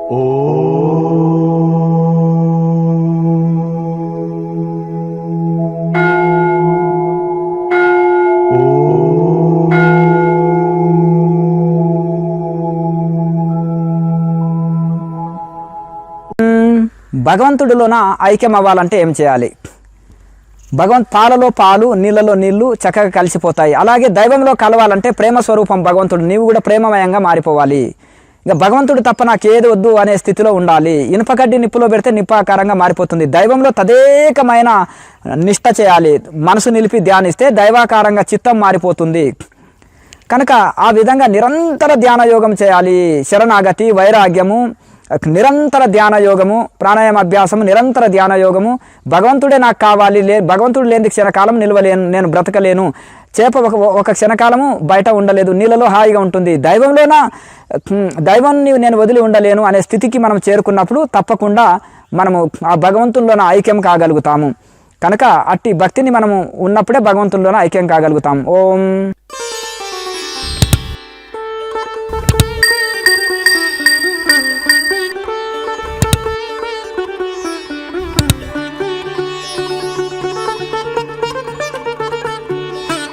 భగవంతుడిలోన ఐక్యం అవ్వాలంటే ఏం చేయాలి? పాలలో పాలు, నీళ్ళలో నీళ్లు చక్కగా కలిసిపోతాయి. అలాగే దైవంలో కలవాలంటే ప్రేమ స్వరూపం భగవంతుడు, నీవు కూడా ప్రేమమయంగా మారిపోవాలి. ఇక భగవంతుడు తప్ప నాకేది వద్దు అనే స్థితిలో ఉండాలి. ఇనుపకడ్డి నిప్పులో పెడితే నిప్పాకారంగా మారిపోతుంది. దైవంలో తదేకమైన నిష్ఠ చేయాలి. మనసు నిలిపి ధ్యానిస్తే దైవాకారంగా చిత్తం మారిపోతుంది. కనుక ఆ విధంగా నిరంతర ధ్యాన యోగం చేయాలి. శరణాగతి, వైరాగ్యము, నిరంతర ధ్యాన యోగము, ప్రాణాయామ అభ్యాసము, నిరంతర ధ్యాన యోగము. భగవంతుడే నాకు కావాలి, భగవంతుడు లేని క్షణకాలం నిలవలేను, నేను బ్రతకలేను. చేప ఒక క్షణకాలము బయట ఉండలేదు, నీళ్ళలో హాయిగా ఉంటుంది. దైవాన్ని నేను వదిలి ఉండలేను అనే స్థితికి మనం చేరుకున్నప్పుడు తప్పకుండా మనము ఆ భగవంతుల్లోన ఐక్యం కాగలుగుతాము. కనుక అట్టి భక్తిని మనము ఉన్నప్పుడే భగవంతుల్లోన ఐక్యం కాగలుగుతాము. ఓం